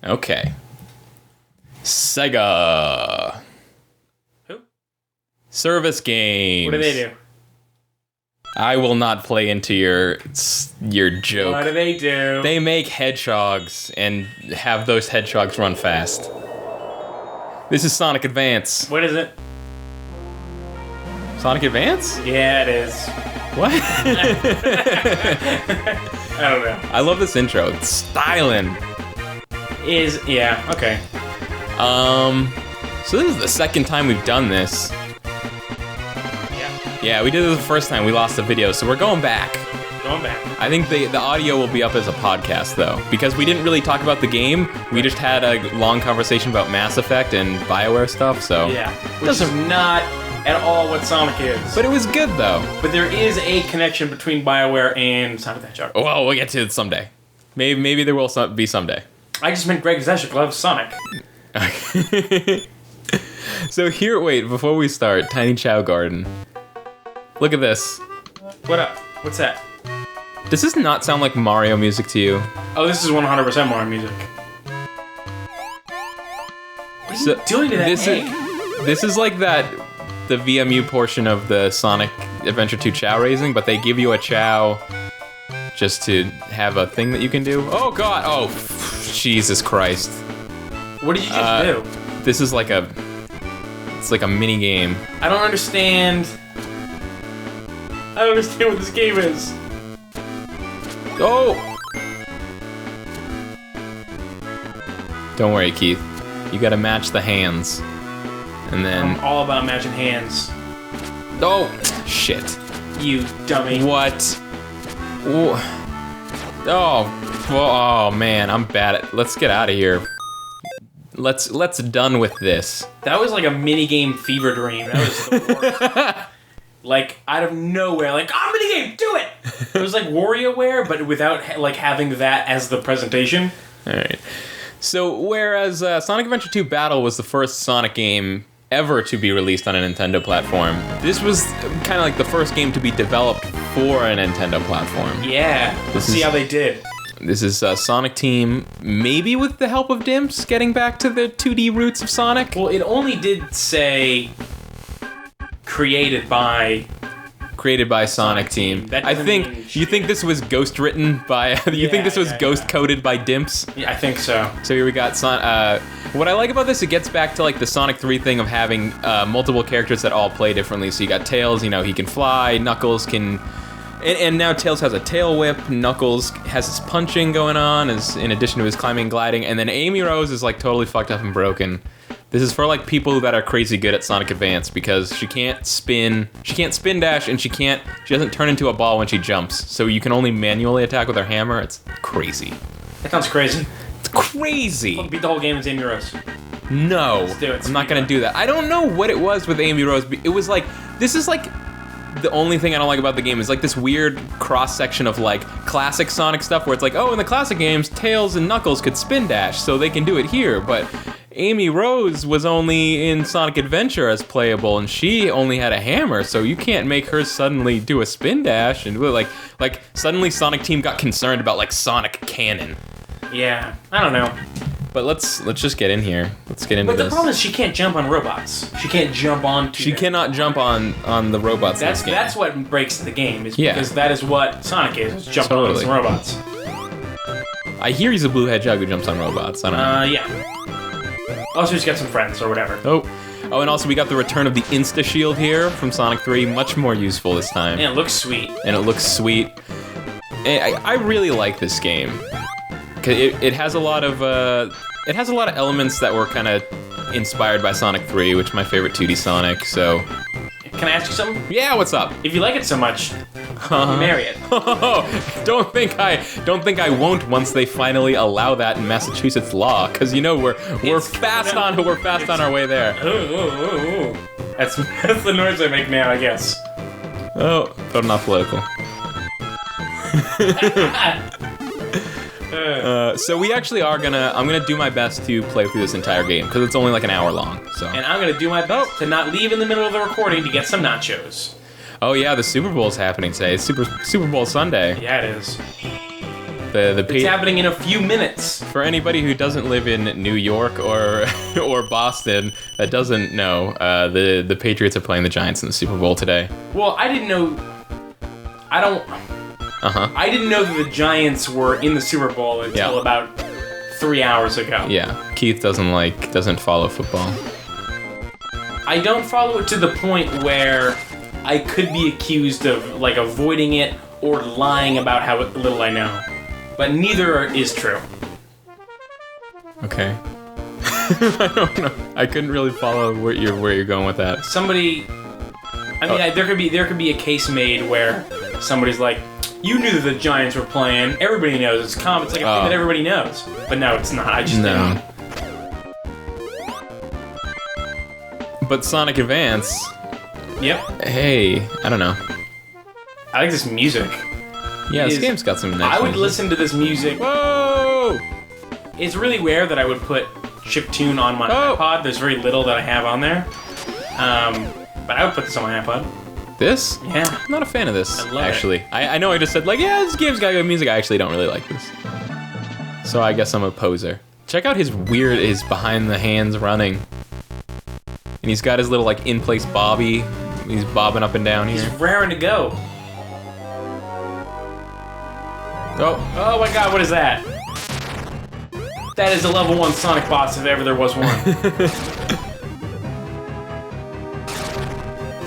Okay. Sega. Who? Service games. What do they do? I will not play into your joke. What do they do? They make hedgehogs and have those hedgehogs run fast. This is Sonic Advance. What is it? Sonic Advance? Yeah, it is. What? I don't know. I love this intro. It's styling. Yeah, okay. So this is the second time we've done this. Yeah. Yeah, we did it the first time. We lost the video, so we're going back. Going back. I think the audio will be up as a podcast, though, because we didn't really talk about the game. We just had a long conversation about Mass Effect and BioWare stuff, so... Yeah, which is not at all what Sonic is. But it was good, though. But there is a connection between BioWare and Sonic the Hedgehog. Well, we'll get to it someday. Maybe there will be someday. I just meant Greg Zeshik loves Sonic. So here, wait, before we start, Tiny Chow Garden. Look at this. What up? What's that? Does this not sound like Mario music to you? Oh, this is 100% Mario music. What are you doing to that egg? This is like the VMU portion of the Sonic Adventure 2 Chow raising, but they give you a Chow just to have a thing that you can do. Oh god! Oh, Jesus Christ! What did you just do? This is like it's like a mini game. I don't understand. I don't understand what this game is. Oh! Don't worry, Keith. You gotta match the hands. And then... I'm all about matching hands. Oh! Shit. You dummy. What? Oh man, I'm bad at... Let's get out of here. Let's done with this. That was like a minigame fever dream. That was the worst. Like, out of nowhere, like, minigame, do it! It was like WarioWare, but without, like, having that as the presentation. Alright. So, whereas Sonic Adventure 2 Battle was the first Sonic game ever to be released on a Nintendo platform, this was kind of like the first game to be developed for a Nintendo platform. Yeah, let's see how they did. This is Sonic Team, maybe with the help of Dimps, getting back to the 2D roots of Sonic? Well, it only did say... created by Sonic Team. I think you think this was ghost written by you think this was ghost coded by Dimps? Yeah, I think so. So here we got what I like about this, it gets back to like the Sonic 3 thing of having multiple characters that all play differently. So you got Tails, he can fly, Knuckles can and now Tails has a tail whip, Knuckles has his punching going on in addition to his climbing and gliding, and then Amy Rose is like totally fucked up and broken. This is for like people that are crazy good at Sonic Advance because she can't spin dash, and she doesn't turn into a ball when she jumps. So you can only manually attack with her hammer. It's crazy. That sounds crazy. It's crazy. I'll beat the whole game as Amy Rose. No, Let's do it. I'm not gonna do that. I don't know what it was with Amy Rose. It was like, this is like the only thing I don't like about the game is like this weird cross section of like classic Sonic stuff where it's like, oh, in the classic games, Tails and Knuckles could spin dash, so they can do it here, but Amy Rose was only in Sonic Adventure as playable, and she only had a hammer, so you can't make her suddenly do a spin dash, and like suddenly Sonic Team got concerned about like Sonic canon. Yeah, I don't know. But let's just get in here. Let's get into this. But the problem is she can't jump on robots. She can't jump onto She cannot jump on the robots in this game. That's what breaks the game, because that is what Sonic is jumping on some robots. I hear he's a blue hedgehog who jumps on robots. I don't know. Yeah. Also, he's got some friends or whatever. Oh, and also we got the return of the Insta Shield here from Sonic 3. Much more useful this time. And it looks sweet. I really like this game. It has a lot of elements that were kind of inspired by Sonic 3, which is my favorite 2D Sonic. So, can I ask you something? Yeah, what's up? If you like it so much, marry it. Don't think I won't once they finally allow that in Massachusetts law, because we're fast on our way there. Ooh. That's the noise I make now, I guess. Oh, but not political. So we actually I'm gonna do my best to play through this entire game because it's only like an hour long. So. And I'm gonna do my best to not leave in the middle of the recording to get some nachos. Oh yeah, the Super Bowl's happening today. It's Super Bowl Sunday. Yeah, it is. It's happening in a few minutes. For anybody who doesn't live in New York or or Boston that doesn't know, the Patriots are playing the Giants in the Super Bowl today. Well, I didn't know. I didn't know that the Giants were in the Super Bowl until about 3 hours ago. Yeah, Keith doesn't follow football. I don't follow it to the point where I could be accused of like avoiding it or lying about how little I know. But neither is true. Okay. I don't know. I couldn't really follow where you're going with that. There could be a case made where somebody's like, you knew that the Giants were playing. Everybody knows. It's common. It's like a thing that everybody knows. But no, it's not. I just didn't. But Sonic Advance. Yep. Hey, I don't know. I like this music. Yeah, this game's got some nice I would music. listen to this music. Whoa! It's really rare that I would put chiptune on my iPod. There's very little that I have on there. But I would put this on my iPod. This? Yeah. I'm not a fan of this, I love actually. I know I just said, like, yeah, this game's got good music. I actually don't really like this. So I guess I'm a poser. Check out his behind the hands running. And he's got his little, like, in-place bobby. He's bobbing up and down here. He's raring to go. Oh my god, what is that? That is a level 1 Sonic boss if ever there was one.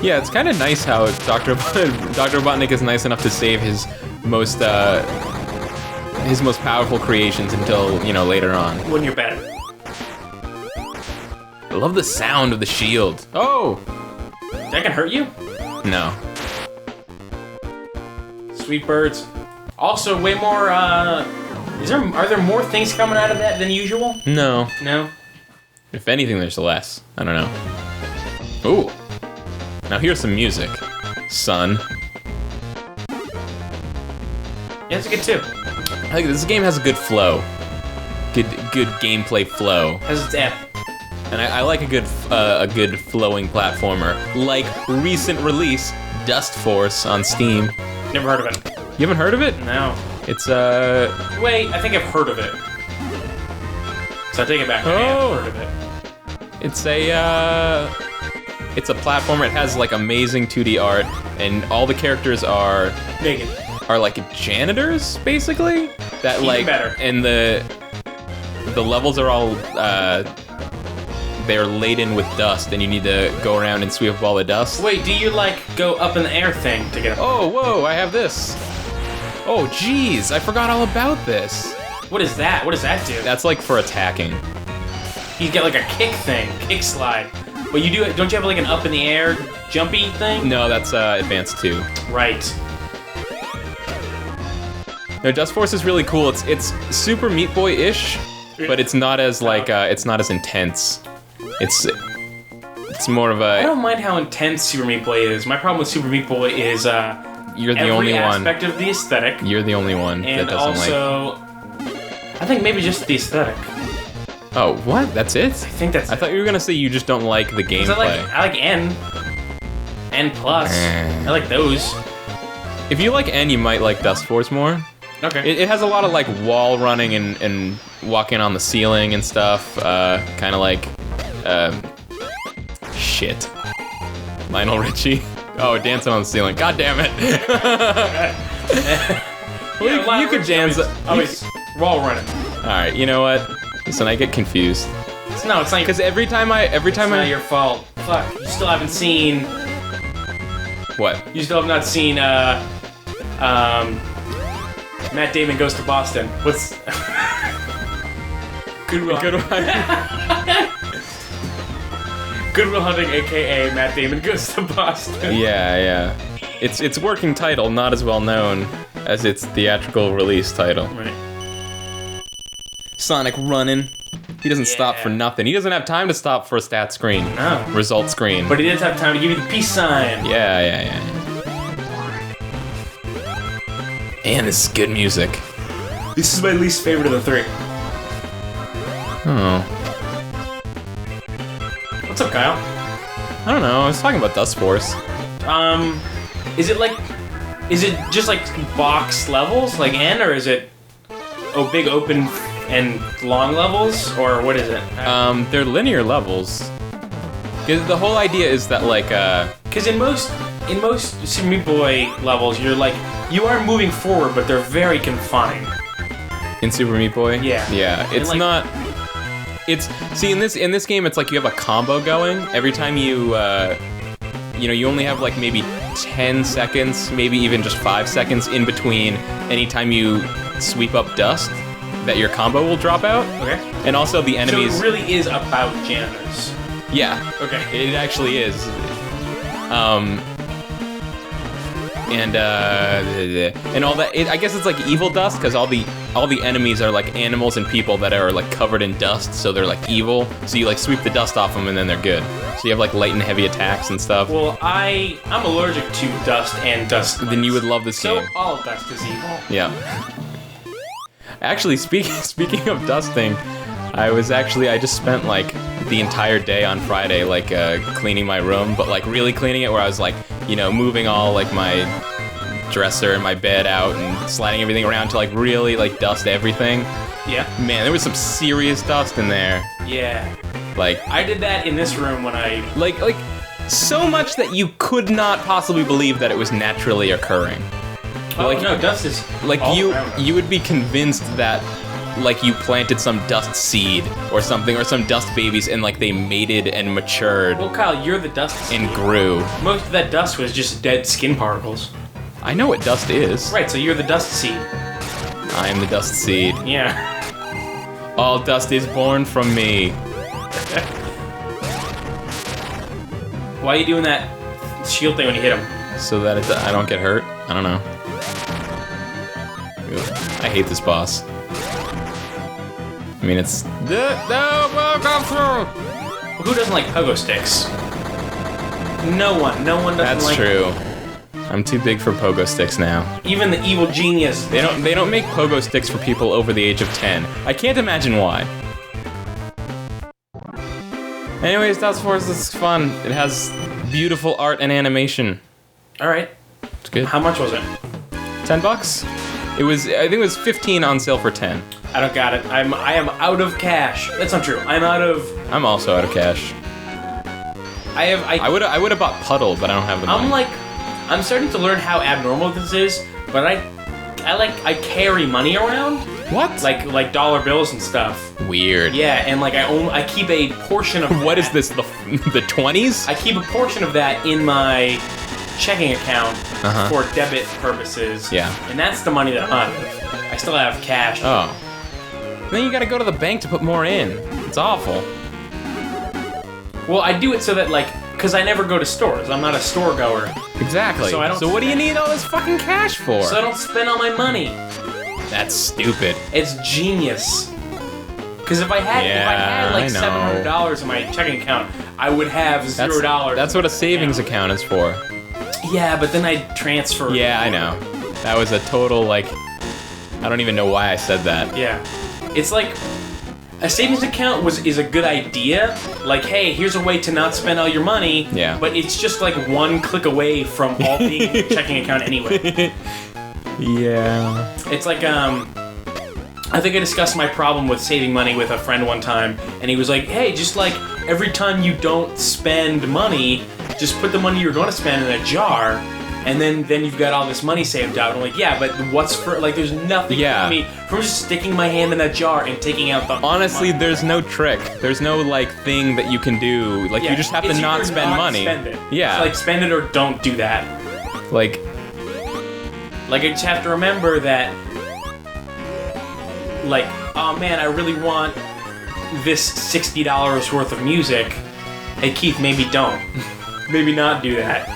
Yeah, it's kind of nice how Dr. Robotnik is nice enough to save his most powerful creations until, later on. When you're better. I love the sound of the shield. Oh! That can hurt you? No. Sweet birds. Also, way more, are there more things coming out of that than usual? No. No? If anything, there's less. I don't know. Ooh. Now here's some music, son. Yeah, it's good too. I think this game has a good flow. Good gameplay flow. Has its app. And I like a good flowing platformer. Like recent release, Dust Force on Steam. Never heard of it. You haven't heard of it? No. It's Wait, I think I've heard of it. So I take it back. I have heard of it. It's a platformer. It has like amazing 2D art, and all the characters are naked. Are like janitors, basically. That Even like better. And the levels are all they're laden with dust, and you need to go around and sweep up all the dust. Wait, do you like go up in the air thing to get up? Oh, whoa! I have this. Oh, jeez! I forgot all about this. What is that? What does that do? That's like for attacking. You get like a kick thing, kick slide. But you do. Don't you have like an up in the air jumpy thing? No, that's Advanced 2. Right. No, Dust Force is really cool. It's Super Meat Boy-ish, but it's not as like it's not as intense. It's more of a. I don't mind how intense Super Meat Boy is. My problem with Super Meat Boy is you're the only one. Every aspect of the aesthetic. You're the only one that doesn't like. And also, I think maybe just the aesthetic. Oh, what? That's it? I think that's. I thought you were gonna say you just don't like the gameplay. I like N plus. I like those. If you like N, you might like Dust Force more. Okay. It has a lot of like wall running and walking on the ceiling and stuff. Kind of like, shit. Lionel Richie. Oh, dancing on the ceiling. God damn it. Well, you could dance. Always wall running. All right. You know what? Listen, I get confused. No, it's not. Because every time I. It's not your fault. Fuck. You still haven't seen. What? You still have not seen. Matt Damon Goes to Boston. What's... Good Will Hunting, a.k.a. Matt Damon Goes to Boston. Yeah. It's working title, not as well known as its theatrical release title. Right. Sonic running. He doesn't stop for nothing. He doesn't have time to stop for a stat screen. No. Result screen. But he does have time to give you the peace sign. Yeah. And this is good music. This is my least favorite of the three. Oh. What's up, Kyle? I don't know. I was talking about Dust Force. Is it just like box levels, like N, or is it big open and long levels, or what is it? They're linear levels. 'Cause the whole idea is that like Because in most Super Meat Boy levels, you are moving forward, but they're very confined. in Super Meat Boy. Yeah. Yeah. It's like- not. It's in this game. It's like you have a combo going every time you you only have like maybe 10 seconds, maybe even just 5 seconds in between anytime you sweep up dust that your combo will drop out. Okay. And also the enemies. So it really is about janitors. Yeah. Okay. It actually is. And all that. I guess it's like evil dust because all the enemies are like animals and people that are like covered in dust, so they're like evil. So you like sweep the dust off them and then they're good. So you have like light and heavy attacks and stuff. Well, I'm allergic to dust and dust. Then you would love this So game. all dust is evil. Yeah. Actually, speaking of dusting, I just spent like the entire day on Friday like cleaning my room, but like really cleaning it where I was like, moving all like my dresser and my bed out and sliding everything around to like really like dust everything. Yeah. Man, there was some serious dust in there. Yeah. Like I did that in this room when I... like so much that you could not possibly believe that it was naturally occurring. Oh, Like- no, dust is Like all you around us. you would be convinced that like you planted some dust seed or something or some dust babies and like they mated and matured Well, Kyle, you're the dust seed. and grew. Most of that dust was just dead skin particles. I know what dust is. Right, so you're the dust seed. I am the dust seed. Yeah. All dust is born from me. Why are you doing that shield thing when you hit him? So that I don't get hurt. I don't know. I hate this boss. I mean, it's Well, who doesn't like pogo sticks? No one. No one doesn't That's like true. I'm too big for pogo sticks now. Even the evil genius. They don't make pogo sticks for people over the age of 10. I can't imagine why. Anyways, Dust Force is fun. It has beautiful art and animation. Alright. It's good. How much was it? $10? I think it was 15 on sale for 10. I don't got it. I am out of cash. That's not true. I'm also out of cash. I would have bought Puddle, but I don't have the money. I'm starting to learn how abnormal this is, but I carry money around. What? Like dollar bills and stuff. Weird. Yeah, and I keep a portion of What that. is this? The 20s? I keep a portion of that in my checking account for debit purposes. Yeah. And that's the money that I'm out of. I still have cash. Oh. Then you gotta go to the bank to put more in. It's awful. Well, I do it so that because I never go to stores. I'm not a store goer. Exactly. So I don't So what do you spend- need all this fucking cash for? So I don't spend all my money. That's stupid. It's genius. Because if I had Yeah, I like know. $700 in my checking account, I would have $0. That's what a savings account is for. Yeah, but then I transfer. Yeah, I know. That was a total I don't even know why I said that. Yeah. It's like a savings account is a good idea. Like, hey, here's a way to not spend all your money. Yeah. But it's just like one click away from all being in your checking account anyway. Yeah. It's like I think I discussed my problem with saving money with a friend one time, and he was like, hey, just like every time you don't spend money, just put the money you're going to spend in a jar, and then you've got all this money saved out. And I'm like, yeah, but what's for, there's nothing Yeah. for me from just sticking my hand in that jar and taking out the Honestly, money. there's no trick. There's no thing that you can do. Yeah, You just have to it's not either spend money. Spend it. Yeah. It's spend it or don't do that. I just have to remember that, oh man, I really want this $60 worth of music. Hey Keith, maybe don't. Maybe not do that.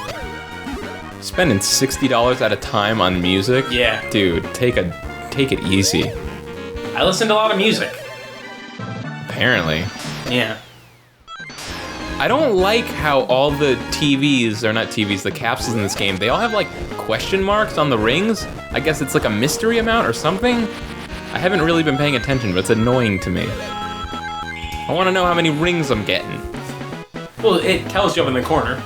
Spending $60 at a time on music? Yeah. Dude, take it easy. I listen to a lot of music. Apparently. Yeah. I don't like how all the TVs, or not TVs, the capsules in this game, they all have question marks on the rings. I guess it's a mystery amount or something. I haven't really been paying attention, but it's annoying to me. I want to know how many rings I'm getting. Well, it tells you up in the corner.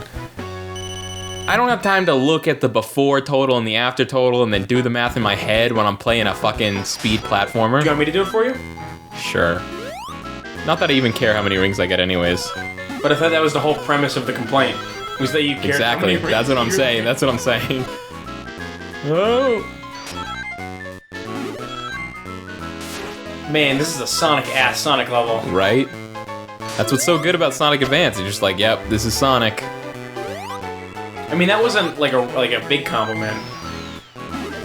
I don't have time to look at the before total and the after total and then do the math in my head when I'm playing a fucking speed platformer. You want me to do it for you? Sure. Not that I even care how many rings I get anyways. But I thought that was the whole premise of the complaint. Was that you cared Exactly. how many That's what I'm rings saying. you That's what I'm saying. Oh. Man, this is a Sonic-ass Sonic level. Right? That's what's so good about Sonic Advance. You're just like, yep, this is Sonic. I mean, that wasn't like a big compliment.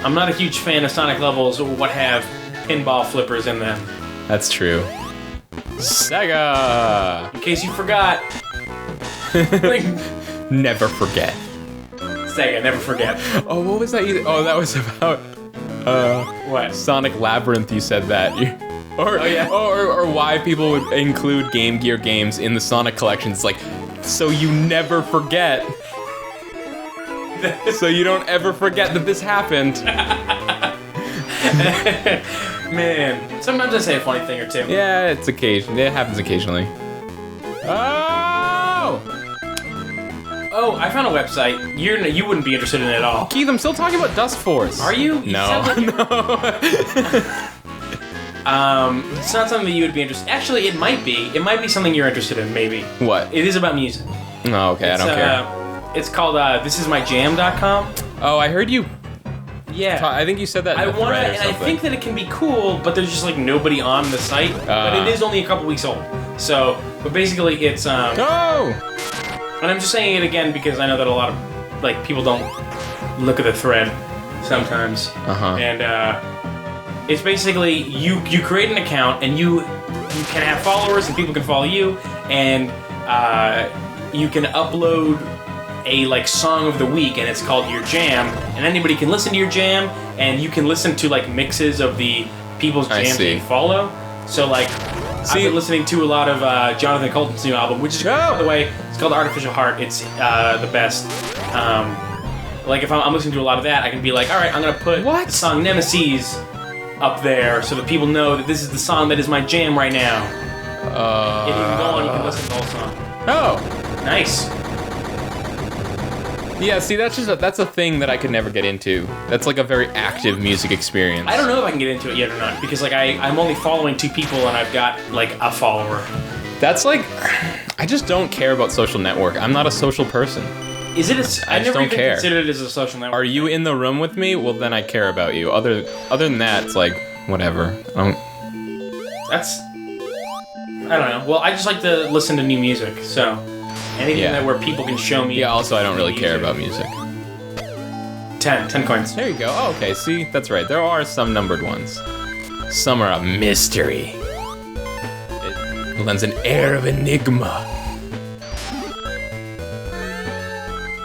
I'm not a huge fan of Sonic levels what have pinball flippers in them. That's true. Sega! In case you forgot. Like, Never forget. Sega, never forget. Oh, what was that? Oh, that was about What? Sonic Labyrinth. You said that. Or, Oh, yeah. or why people would include Game Gear games in the Sonic collection. It's like, so you never forget. So you don't ever forget that this happened. Man, sometimes I say a funny thing or two. Yeah, it happens occasionally. Oh! Oh, I found a website. You wouldn't be interested in it at all. Keith, I'm still talking about Dust Force. Are you? No. Sounds like No. it's not something that you would be interested. Actually, it might be. It might be something you're interested in. Maybe. What? It is about music. Oh, okay, I don't care. It's called thisismyjam.com. Oh, I heard you. Yeah. I think you said that in I the want to, thread or and I something. think that it can be cool, but there's just like nobody on the site. But it is only a couple weeks old. So, but basically it's Oh! and I'm just saying it again because I know that a lot of like people don't look at the thread sometimes. Uh-huh. And it's basically you create an account and you can have followers and people can follow you and you can upload a like song of the week and it's called your jam and anybody can listen to your jam and you can listen to like mixes of the people's I jams that see. you follow. So like I've been listening to a lot of Jonathan Colton's new album, which is by the way, it's called Artificial Heart. It's the best. Like if I'm listening to a lot of that, I can be like, all right, I'm gonna put the song Nemesis up there so that people know that this is the song that is my jam right now. And you can go on, you can listen to the whole song. Oh! Nice. Yeah, see, that's a thing that I could never get into. That's like a very active music experience. I don't know if I can get into it yet or not because like I'm only following 2 people and I've got like a follower. That's like, I just don't care about social network. I'm not a social person. Is it? I never don't even care. considered it as a social network. Are you in the room with me? Well, then I care about you. Other than that, it's like whatever. I don't know. Well, I just like to listen to new music, so anything that where people can show me. Yeah. Also, I don't really care about music. 10 coins. There you go. Oh, okay. See, that's right. There are some numbered ones. Some are a mystery. It lends an air of enigma.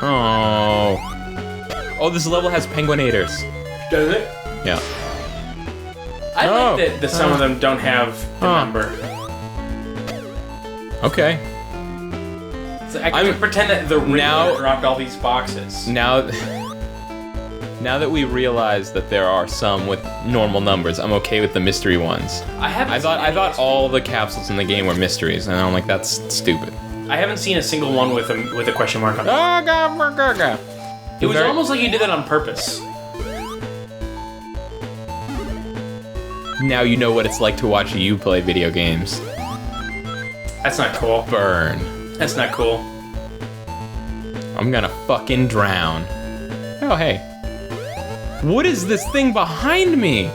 Oh. Oh, this level has penguinators. Does it? Yeah. I like that some of them don't have the number. Okay. So I can pretend that the ring now- dropped all these boxes. Now that we realize that there are some with normal numbers, I'm okay with the mystery ones. I thought all the capsules in the game were mysteries, and I'm like, that's stupid. I haven't seen a single one with a question mark on it. It was almost like you did that on purpose. Now you know what it's like to watch you play video games. That's not cool. Burn. That's not cool. I'm gonna fucking drown. Oh, hey. What is this thing behind me?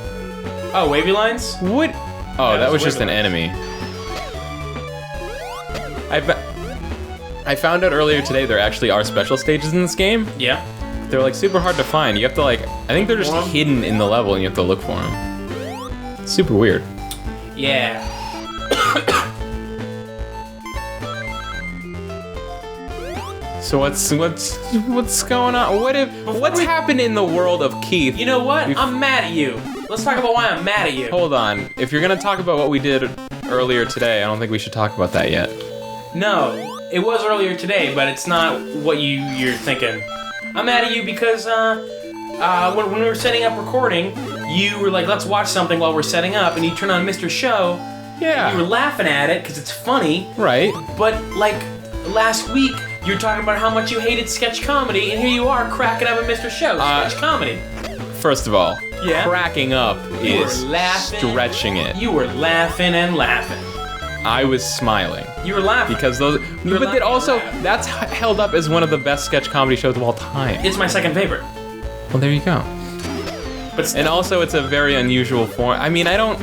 Oh, wavy lines? What? Oh, that was just an wavy lines. enemy. I found out earlier today there actually are special stages in this game. Yeah. They're like super hard to find. You have to like, I think they're just hidden in the level and you have to look for them. It's super weird. Yeah. So what's going on? What's happened in the world of Keith? You know what? I'm mad at you. Let's talk about why I'm mad at you. Hold on. If you're gonna talk about what we did earlier today, I don't think we should talk about that yet. No, it was earlier today, but it's not what you're thinking. I'm mad at you because when we were setting up recording, you were like, let's watch something while we're setting up, and you turn on Mr. Show. Yeah. And you were laughing at it because it's funny. Right. But like last week, You're talking about how much you hated sketch comedy, and here you are cracking up at Mr. Show, sketch comedy. First of all, Yeah? cracking up You is were laughing. stretching it. You were laughing and laughing. I was smiling. You were laughing. Because those... were But then laughing also, loud. that's held up as one of the best sketch comedy shows of all time. It's my second favorite. Well, there you go. But still, And also, it's a very unusual form. I mean, I don't...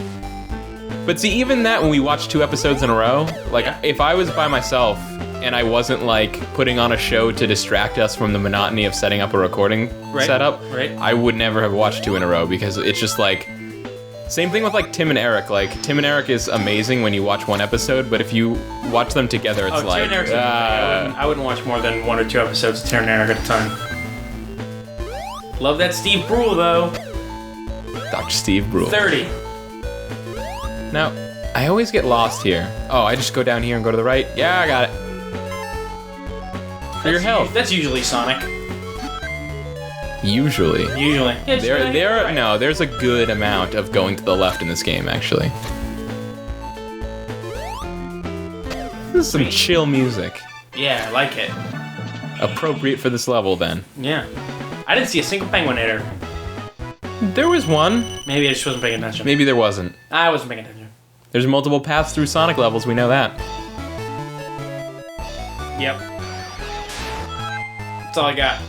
But see, even that, when we watch 2 episodes in a row, like, Yeah. if I was by myself and I wasn't, like, putting on a show to distract us from the monotony of setting up a recording setup, right. I would never have watched 2 in a row because it's just, like... Same thing with, like, Tim and Eric. Like, Tim and Eric is amazing when you watch 1 episode, but if you watch them together, it's Tim like... and Eric's I wouldn't watch more than 1 or 2 episodes of Tim and Eric at a time. Love that Steve Brule, though. Dr. Steve Brule. 30. Now, I always get lost here. Oh, I just go down here and go to the right? Yeah, I got it. For your health. That's usually Sonic. Usually. Usually. Yeah, right. No, there's a good amount of going to the left in this game, actually. This is some chill music. Yeah, I like it. Appropriate for this level, then. Yeah. I didn't see a single Penguinator. There was one. Maybe I just wasn't paying attention. Maybe there wasn't. I wasn't paying attention. There's multiple paths through Sonic levels, we know that. Yep. That's all I got.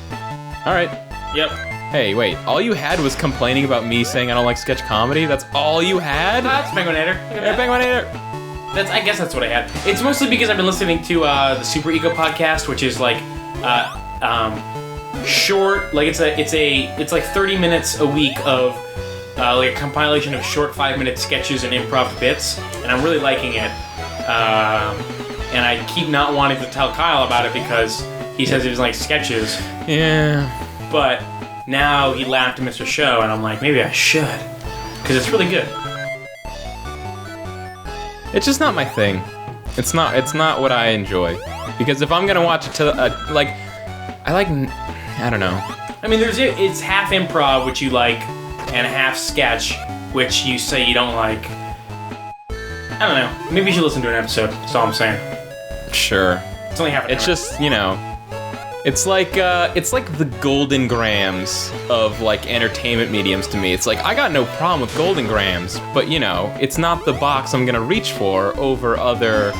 Alright. Yep. Hey, wait. All you had was complaining about me saying I don't like sketch comedy? That's all you had? That's Penguinator. Look Hey, at that. Penguinator! I guess that's what I had. It's mostly because I've been listening to the Super Ego podcast, which is like short. Like it's like 30 minutes a week of like a compilation of short 5-minute sketches and improv bits, and I'm really liking it. And I keep not wanting to tell Kyle about it because he says he doesn't like sketches. Yeah. But now he laughed at Mr. Show, and I'm like, maybe I should, because it's really good. It's just not my thing. It's not what I enjoy. Because if I'm gonna watch it to I don't know. I mean, it's half improv, which you like, and half sketch, which you say you don't like. I don't know. Maybe you should listen to an episode. That's all I'm saying. Sure. It's only half an hour. It's just, it's like the Golden Grams of like entertainment mediums to me. It's like I got no problem with Golden Grams, but it's not the box I'm gonna reach for over other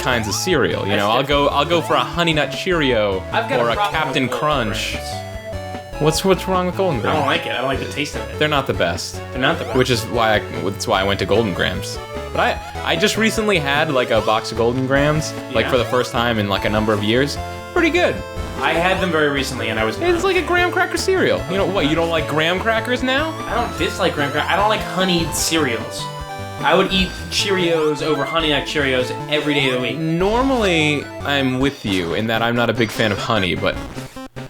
kinds of cereal. I'll go for a Honey Nut Cheerio or a Captain Crunch. What's wrong with Golden I Grams? don't like it. I don't like the taste of it. They're not the best. They're not the best. Which is why I went to Golden Grams. But I just recently had like a box of Golden Grams, like Yeah. for the first time in like a number of years. Pretty good. I had them very recently, and I was. It's like a graham cracker cereal. You know what? You don't like graham crackers now? I don't dislike graham crackers. I don't like honeyed cereals. I would eat Cheerios over Honey Nut Cheerios every day of the week. Normally, I'm with you in that I'm not a big fan of honey, but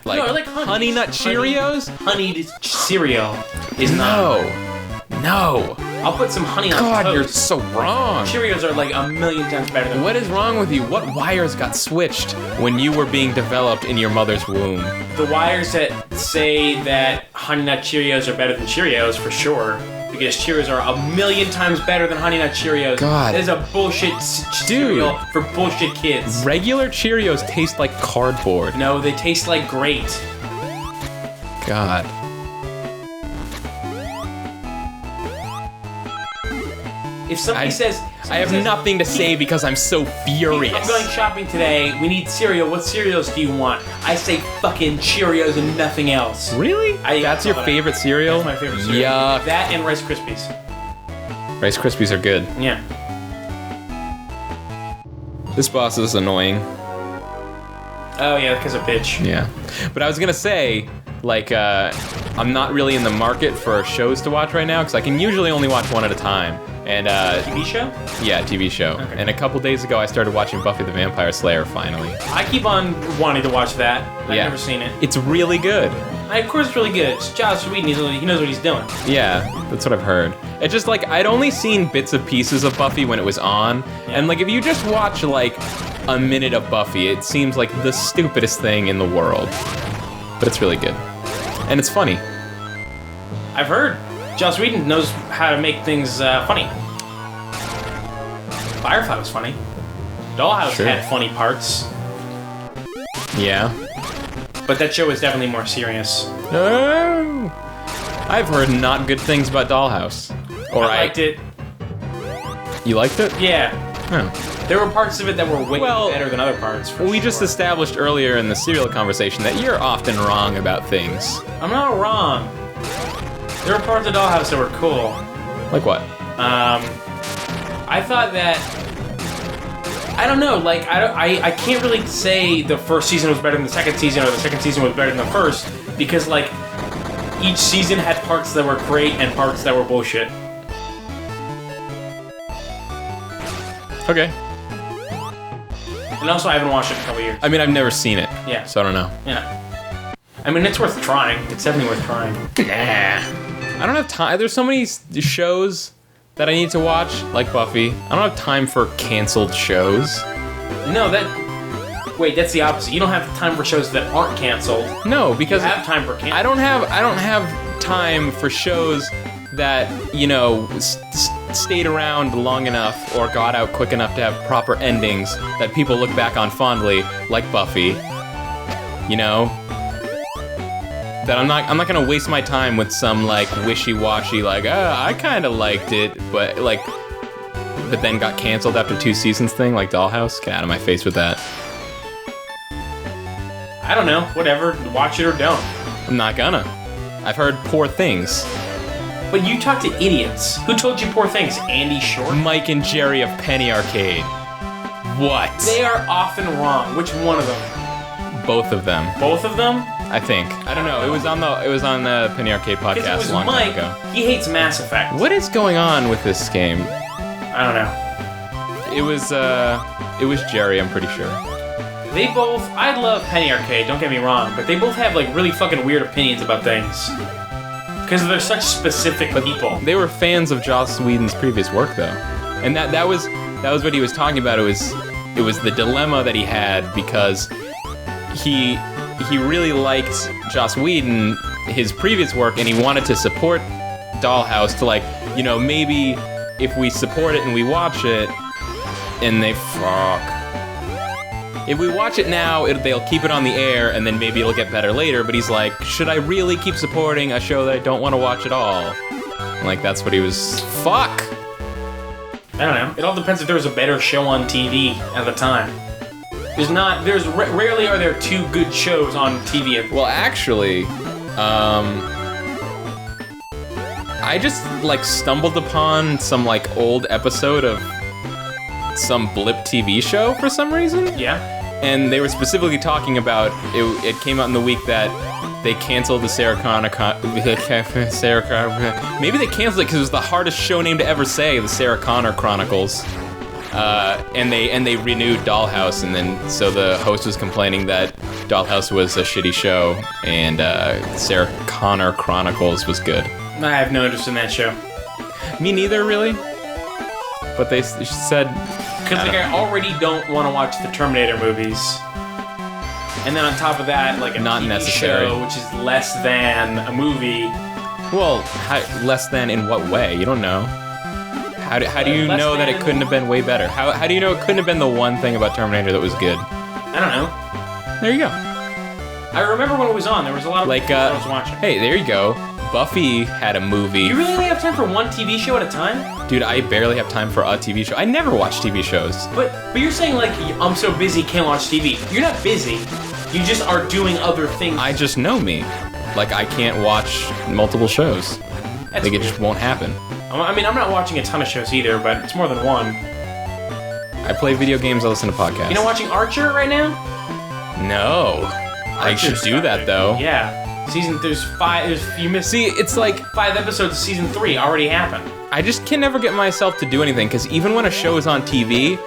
like, No, I like Honey Nut Cheerios? Honeyed cereal is not. No. I'll put some honey on God, toast. you're so wrong. Cheerios are like a million times better than. What is wrong with you? What wires got switched when you were being developed in your mother's womb? The wires that say that Honey Nut Cheerios are better than Cheerios, for sure, because Cheerios are a million times better than Honey Nut Cheerios. God. That is a bullshit cereal for bullshit kids. Regular Cheerios taste like cardboard. No, they taste like great. God. If somebody says... I have nothing to say because I'm so furious. I'm going shopping today. We need cereal. What cereals do you want? I say fucking Cheerios and nothing else. Really? That's your favorite cereal? That's my favorite cereal. Yuck. That and Rice Krispies. Rice Krispies are good. Yeah. This boss is annoying. Oh yeah, because of bitch. Yeah. But I was gonna say, like, I'm not really in the market for shows to watch right now because I can usually only watch one at a time. And TV show? Yeah, TV show. Okay. And a couple days ago, I started watching Buffy the Vampire Slayer. Finally. I keep on wanting to watch that. I've Yeah. never seen it. It's really good. Of course, it's really good. It's Joss Whedon. He knows what he's doing. Yeah, that's what I've heard. It's just like I'd only seen bits and pieces of Buffy when it was on, and like if you just watch like a minute of Buffy, it seems like the stupidest thing in the world. But it's really good, and it's funny. I've heard Joss Whedon knows how to make things funny. Firefly was funny. Dollhouse Sure. had funny parts. Yeah. But that show is definitely more serious. Oh, I've heard not good things about Dollhouse. Or I liked it. You liked it? Yeah. Oh. There were parts of it that were way better than other parts. We just established earlier in the serial conversation that you're often wrong about things. I'm not wrong. There were parts of Dollhouse that were cool. Like what? I thought that... I don't know, like, I can't really say the first season was better than the second season or the second season was better than the first, because, like, each season had parts that were great and parts that were bullshit. Okay. And also, I haven't watched it in a couple years. I mean, I've never seen it. Yeah. So I don't know. Yeah. I mean, it's worth trying. It's definitely worth trying. Nah. I don't have time. There's so many shows that I need to watch, like Buffy. I don't have time for canceled shows. No, wait, that's the opposite. You don't have time for shows that aren't canceled. No, because you have time for canceled. I don't have time for shows that, you know, stayed around long enough or got out quick enough to have proper endings that people look back on fondly, like Buffy. You know? That I'm not gonna waste my time with some, like, wishy-washy, like, I kinda liked it, but then got canceled after 2 seasons thing, like Dollhouse. Get out of my face with that. I don't know, whatever, watch it or don't. I'm not gonna. I've heard poor things. But you talk to idiots. Who told you poor things? Andy Short? Mike and Jerry of Penny Arcade. What? They are often wrong. Which one of them? Both of them. Both of them? I think. I don't know. It was on the Penny Arcade podcast a long time ago. He hates Mass Effect. What is going on with this game? I don't know. It was Jerry, I'm pretty sure. They both... I love Penny Arcade, don't get me wrong, but they both have, like, really fucking weird opinions about things. Because they're such specific people. They were fans of Joss Whedon's previous work, though. And that was what he was talking about. It was the dilemma that he had because he really liked Joss Whedon, his previous work, and he wanted to support Dollhouse to, like, you know, maybe if we support it and we watch it, and if we watch it now, they'll keep it on the air, and then maybe it'll get better later, but he's like, should I really keep supporting a show that I don't want to watch at all? And, like, that's what he was... Fuck! I don't know. It all depends if there was a better show on TV at the time. Rarely are there 2 good shows on TV. Well, actually, I just, like, stumbled upon some, like, old episode of some blip TV show for some reason. Yeah. And they were specifically talking about, it came out in the week that they canceled the Sarah Connor... Maybe they canceled it because it was the hardest show name to ever say, the Sarah Connor Chronicles. And they renewed Dollhouse, and then so the host was complaining that Dollhouse was a shitty show, and Sarah Connor Chronicles was good. I have no interest in that show. Me neither, really. But they said... Because I already don't want to watch the Terminator movies. And then on top of that, like a not TV necessary. show, which is less than a movie. Well, less than in what way? You don't know. How do you know that it couldn't have been way better? How do you know it couldn't have been the one thing about Terminator that was good? I don't know. There you go. I remember when it was on. There was a lot of like people I was watching. Hey, there you go. Buffy had a movie. You really only have time for one TV show at a time? Dude, I barely have time for a TV show. I never watch TV shows. But you're saying, like, I'm so busy, can't watch TV. You're not busy. You just are doing other things. I just know me. Like, I can't watch multiple shows. That's like, weird. it just won't happen. I mean, I'm not watching a ton of shows either, but it's more than one. I play video games, I listen to podcasts. You know watching Archer right now? No. I should do that, though. Yeah. There's 5, you missed... See, it's like... 5 episodes of season 3 already happened. I just can never get myself to do anything, because even when a show is on TV,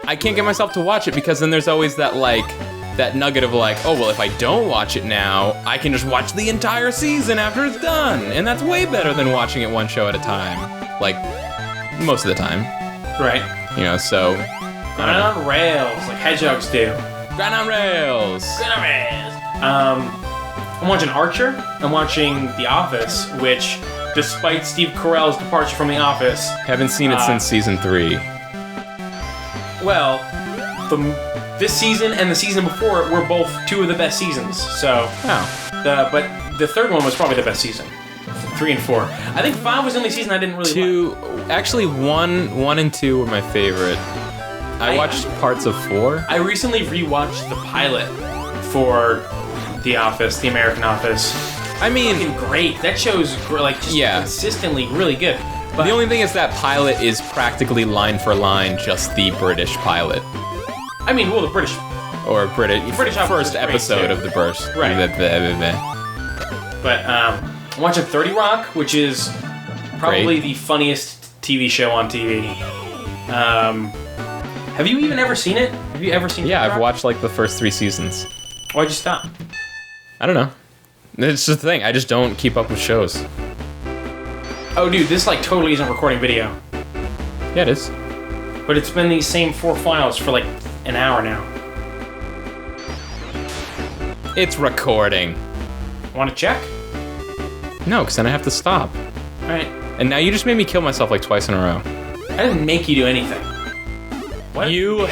I can't get myself to watch it, because then there's always that, like, that nugget of, like, oh, well, if I don't watch it now, I can just watch the entire season after it's done, and that's way better than watching it one show at a time. Like, most of the time. Right. You know, so... Grind on rails, like hedgehogs do. Grind on rails! Grind on rails! I'm watching Archer. I'm watching The Office, which, despite Steve Carell's departure from The Office... Haven't seen it since season 3. Well, This season and the season before were both two of the best seasons. So, but the third one was probably the best season. 3 and 4. I think 5 was the only season I didn't really like. Actually, 1 and 2 were my favorite. I watched parts of 4. I recently rewatched the pilot for The Office, The American Office. I mean, fucking great. That show's consistently really good. But the only thing is that pilot is practically line for line just the British pilot. I mean, well, the British first episode of the burst. Right. But I'm watching 30 Rock, which is probably the funniest TV show on TV. Have you even ever seen it? Have you ever seen it? Yeah, I've watched like the first 3 seasons. Why'd you stop? I don't know. It's just the thing. I just don't keep up with shows. Oh, dude, this like totally isn't recording video. Yeah, it is. But it's been these same 4 files for like an hour now. It's recording. Want to check? No, because then I have to stop. All right. And now you just made me kill myself like twice in a row. I didn't make you do anything. What? You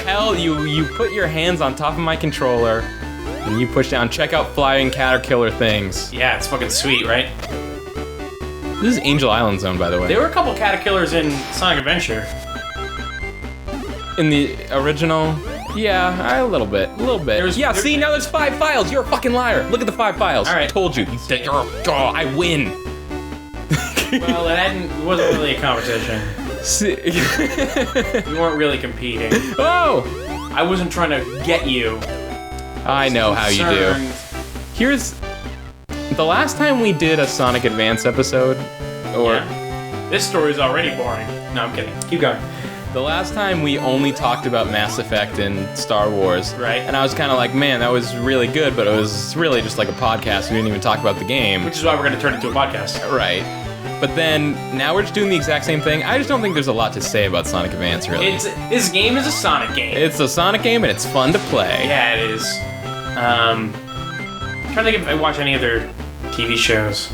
put your hands on top of my controller and you push down check out flying caterpillar things. Yeah, it's fucking sweet, right? This is Angel Island Zone, by the way. There were a couple caterpillars in Sonic Adventure. In the original? Yeah, a little bit. See, now there's 5 files. You're a fucking liar. Look at the 5 files. All right. I told you. I win. Well, it wasn't really a competition. We weren't really competing. Oh! I wasn't trying to get you. I know how you do. Here's... The last time we did a Sonic Advance episode, This story's already boring. No, I'm kidding. Keep going. The last time we only talked about Mass Effect and Star Wars. Right. And I was kind of like, man, that was really good, but it was really just like a podcast. We didn't even talk about the game. Which is why we're going to turn it into a podcast. Right. But then, now we're just doing the exact same thing. I just don't think there's a lot to say about Sonic Advance, really. This game is a Sonic game. It's a Sonic game, and it's fun to play. Yeah, it is. I'm trying to think if I watch any other TV shows.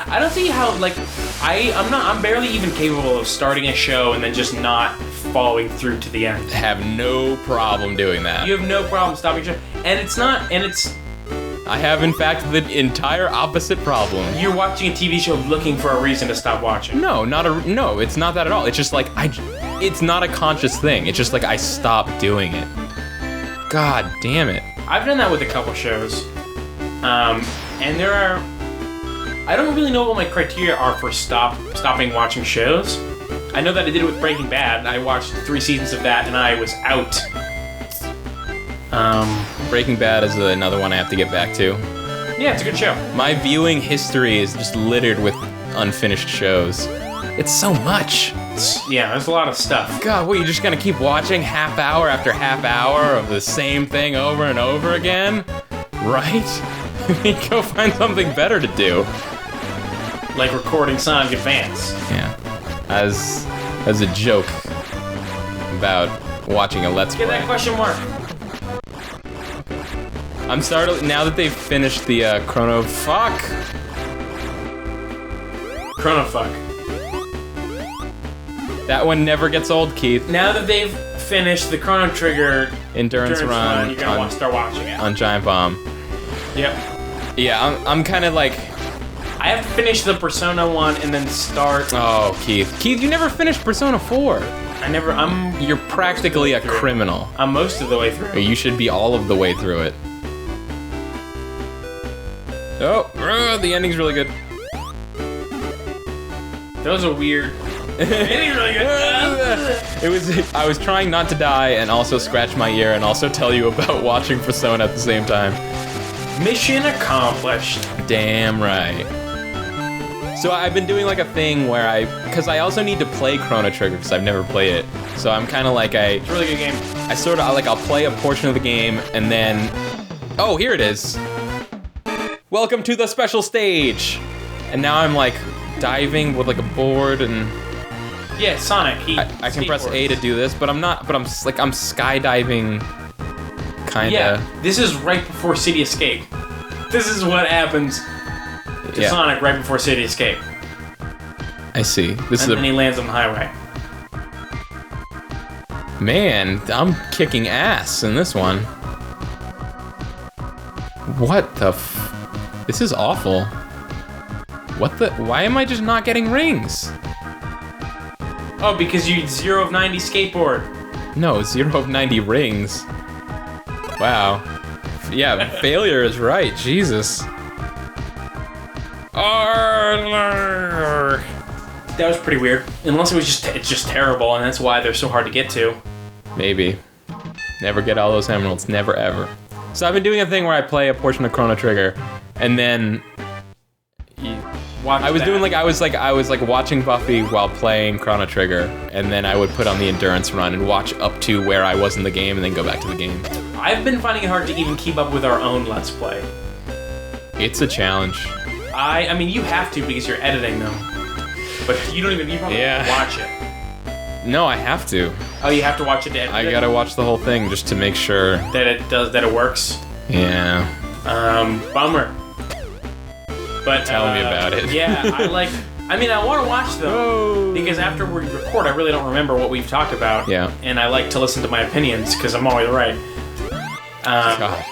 I don't see how, like, I'm barely even capable of starting a show and then just not following through to the end. Have no problem doing that. You have no problem stopping a show. I have, in fact, the entire opposite problem. You're watching a TV show looking for a reason to stop watching. No, it's not that at all. It's just like, it's not a conscious thing. It's just like I stopped doing it. God damn it. I've done that with a couple shows. And there are... I don't really know what my criteria are for stopping watching shows. I know that I did it with Breaking Bad. I watched 3 seasons of that and I was out. Breaking Bad is another one I have to get back to. Yeah, it's a good show. My viewing history is just littered with unfinished shows. It's so much. Yeah, there's a lot of stuff. God, what, you're just gonna keep watching half hour after half hour of the same thing over and over again? Right? Go find something better to do. Like recording Sonic Advance. Yeah. As a joke about watching a Let's Play. Get that question mark. I'm started now that they've finished the Chrono Fuck. That one never gets old, Keith. Now that they've finished the Chrono Trigger Endurance Run, you're gonna start watching it. On Giant Bomb. Yep. Yeah, I'm kind of like... I have to finish the Persona one and then start... Oh, Keith. Keith, you never finished Persona 4. You're practically a criminal. I'm most of the way through. You should be all of the way through it. Oh, the ending's really good. That was a weird... The ending's really good. I was trying not to die and also scratch my ear and also tell you about watching Persona at the same time. Mission accomplished. Damn right. So I've been doing like a thing where because I also need to play Chrono Trigger because I've never played it. So I'm kind of like It's a really good game. I'll play a portion of the game and then, oh, here it is. Welcome to the special stage. And now I'm like diving with like a board and. Yeah, Sonic. I can press A to do this, but I'm skydiving. Kinda. Yeah, this is right before City Escape. This is what happens to Sonic right before City Escape. I see. Then he lands on the highway. Man, I'm kicking ass in this one. What the This is awful. What the? Why am I just not getting rings? Oh, because you 0 of 90 skateboard. No, 0 of 90 rings. Wow. Yeah, failure is right. Jesus. That was pretty weird. Unless it was it's just terrible, and that's why they're so hard to get to. Maybe. Never get all those emeralds. Never ever. So I've been doing a thing where I play a portion of Chrono Trigger, and then I was watching Buffy while playing Chrono Trigger, and then I would put on the endurance run and watch up to where I was in the game, and then go back to the game. I've been finding it hard to even keep up with our own Let's Play. It's a challenge. I mean, you have to because you're editing them, but you probably don't watch it. No, I have to. Oh, you have to watch it to edit it? I gotta watch the whole thing just to make sure that it works. Yeah. Bummer. But tell me about it. Yeah, I want to watch them because after we record, I really don't remember what we've talked about. Yeah. And I like to listen to my opinions because I'm always right. God.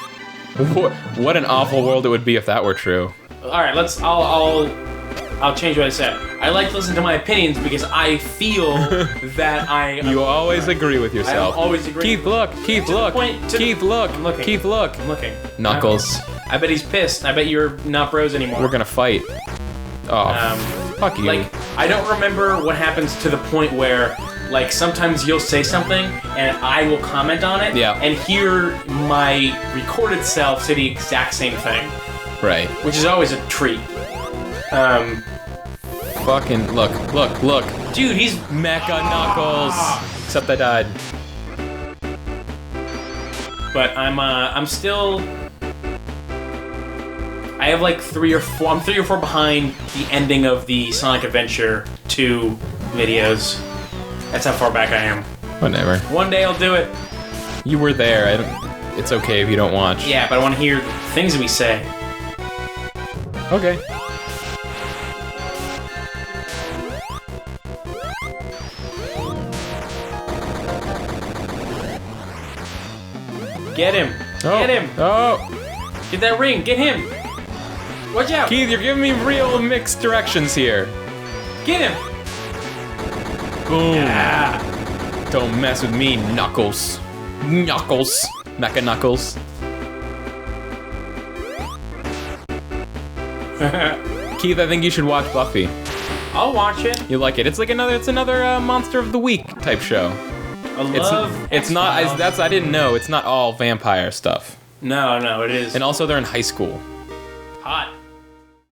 What an awful world it would be if that were true. All right, I'll change what I said. I like to listen to my opinions because I feel that You always agree with yourself. I always agree. Keith, look. Keith, look. Keith, look. I'm looking. Keith, look. I'm looking. Knuckles. I bet he's pissed. I bet you're not bros anymore. We're gonna fight. Oh, fuck you. Like, I don't remember what happens to the point where, like, sometimes you'll say something and I will comment on it. Yeah. And hear my recorded self say the exact same thing. Right. Which is always a treat. Fucking look. Dude, he's Mecha Knuckles. Except I died. But I'm still. I have like 3 or 4. I'm 3 or 4 behind the ending of the Sonic Adventure 2 videos. That's how far back I am. Whatever. One day I'll do it. You were there. It's okay if you don't watch. Yeah, but I want to hear things we say. Okay. Get him! Oh. Get him! Oh! Get that ring! Get him! Watch out! Keith, you're giving me real mixed directions here. Get him! Boom! Ah. Don't mess with me, Knuckles. Knuckles. Mecha Knuckles. Keith, I think you should watch Buffy. I'll watch it. You like it? It's another Monster of the Week type show. It's not. I didn't know. It's not all vampire stuff. No, it is. And also, they're in high school. Hot.